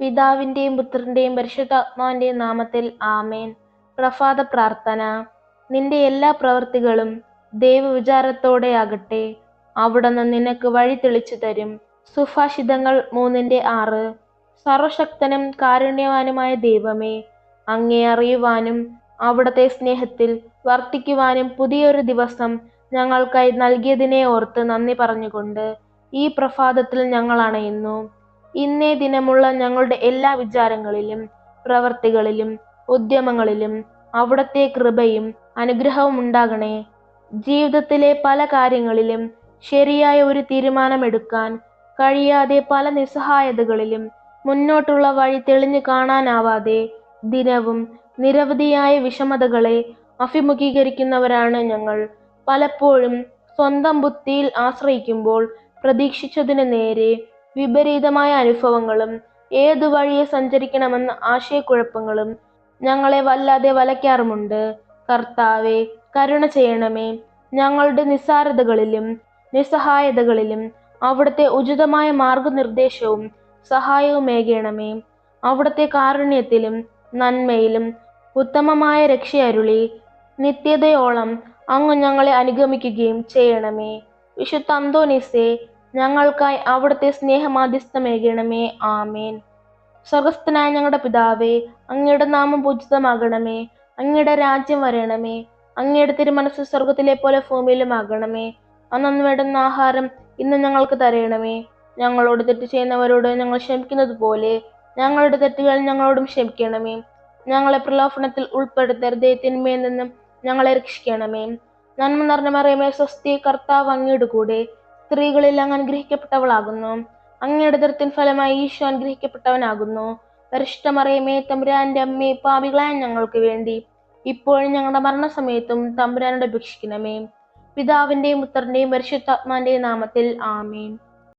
പിതാവിന്റെയും പുത്രന്റെയും പരിശുദ്ധാത്മാവിന്റെയും നാമത്തിൽ ആമേൻ. പ്രഭാത പ്രാർത്ഥന. നിന്റെ എല്ലാ പ്രവൃത്തികളും ദൈവവിചാരത്തോടെയാകട്ടെ. അവിടുന്ന് നിനക്ക് വഴി തെളിച്ചു തരും. സുഭാഷിതങ്ങൾ 3:6. സർവശക്തനും കാരുണ്യവാനുമായ ദൈവമേ, അങ്ങയെ അറിയുവാനും അവിടുത്തെ സ്നേഹത്തിൽ വർത്തിക്കുവാനും പുതിയൊരു ദിവസം ഞങ്ങൾക്കായി നൽകിയതിനെ ഓർത്ത് നന്ദി പറഞ്ഞുകൊണ്ട് ഈ പ്രഭാതത്തിൽ ഞങ്ങൾ അണയുന്നു. ഇന്നേ ദിനമുള്ള ഞങ്ങളുടെ എല്ലാ വിചാരങ്ങളിലും പ്രവർത്തികളിലും ഉദ്യമങ്ങളിലും അവിടുത്തെ കൃപയും അനുഗ്രഹവും ഉണ്ടാകണേ. ജീവിതത്തിലെ പല കാര്യങ്ങളിലും ശരിയായ ഒരു തീരുമാനമെടുക്കാൻ കഴിയാതെ പല നിസ്സഹായതകളിലും മുന്നോട്ടുള്ള വഴി തെളിഞ്ഞു കാണാനാവാതെ ദിനവും നിരവധിയായ വിഷമതകളെ അഭിമുഖീകരിക്കുന്നവരാണ് ഞങ്ങൾ. പലപ്പോഴും സ്വന്തം ബുദ്ധിയിൽ ആശ്രയിക്കുമ്പോൾ പ്രതീക്ഷിച്ചതിന് നേരെ വിപരീതമായ അനുഭവങ്ങളും ഏതു വഴിയെ സഞ്ചരിക്കണമെന്ന ആശയക്കുഴപ്പങ്ങളും ഞങ്ങളെ വല്ലാതെ വലയ്ക്കാറുമുണ്ട്. കർത്താവേ, കരുണ ചെയ്യണമേ. ഞങ്ങളുടെ നിസ്സാരതകളിലും നിസ്സഹായതകളിലും അവിടുത്തെ ഉചിതമായ മാർഗനിർദ്ദേശവും സഹായവുമേകണമേ. അവിടുത്തെ കാരുണ്യത്തിലും നന്മയിലും ഉത്തമമായ രക്ഷയരുളി നിത്യതയോളം അങ്ങ് ഞങ്ങളെ അനുഗമിക്കുകയും ചെയ്യണമേ. വിശുദ്ധ അന്തോനീസേ, ഞങ്ങൾക്കായി അവിടുത്തെ സ്നേഹമാധ്യസ്ഥമേകണമേ. ആമേൻ. സ്വർഗസ്ഥനായ ഞങ്ങളുടെ പിതാവേ, അങ്ങയുടെ നാമം പൂജിതമാകണമേ. അങ്ങയുടെ രാജ്യം വരണമേ. അങ്ങയുടെ തിരുമനസ്സ് സ്വർഗത്തിലെ പോലെ ഭൂമിയിലുമാകണമേ. അന്നന്ന് വേണ്ടുന്ന ആഹാരം ഇന്ന് ഞങ്ങൾക്ക് തരണമേ. ഞങ്ങളോട് തെറ്റ് ചെയ്യുന്നവരോട് ഞങ്ങൾ ക്ഷമിക്കുന്നത് പോലെ ഞങ്ങളുടെ തെറ്റുകൾ ഞങ്ങളോടും ക്ഷമിക്കണമേ. ഞങ്ങളെ പ്രലോഭനത്തിൽ ഉൾപ്പെടുത്തരുതേ, തിന്മയിൽ നിന്നും ഞങ്ങളെ രക്ഷിക്കണമേ. നന്മ നിറഞ്ഞ മറിയമേ, സ്വസ്തി, കർത്താവ് അങ്ങയുടെ കൂടെ സ്ത്രീകളിൽ അങ്ങ് അനുഗ്രഹിക്കപ്പെട്ടവളാകുന്നു. അങ്ങയുടെ ഉദരത്തിൻ ഫലമായി ഈശോ അനുഗ്രഹിക്കപ്പെട്ടവനാകുന്നു. പരിശുദ്ധ മറിയമേ, തമ്പുരാന്റെ അമ്മേ, പാപികളായ ഞങ്ങൾക്ക് വേണ്ടി ഇപ്പോഴും ഞങ്ങളുടെ മരണസമയത്തും തമ്പുരാനോട് അപേക്ഷിക്കണമേ. പിതാവിന്റെയും പുത്രന്റെയും പരിശുദ്ധാത്മാവിന്റെയും നാമത്തിൽ ആമേൻ.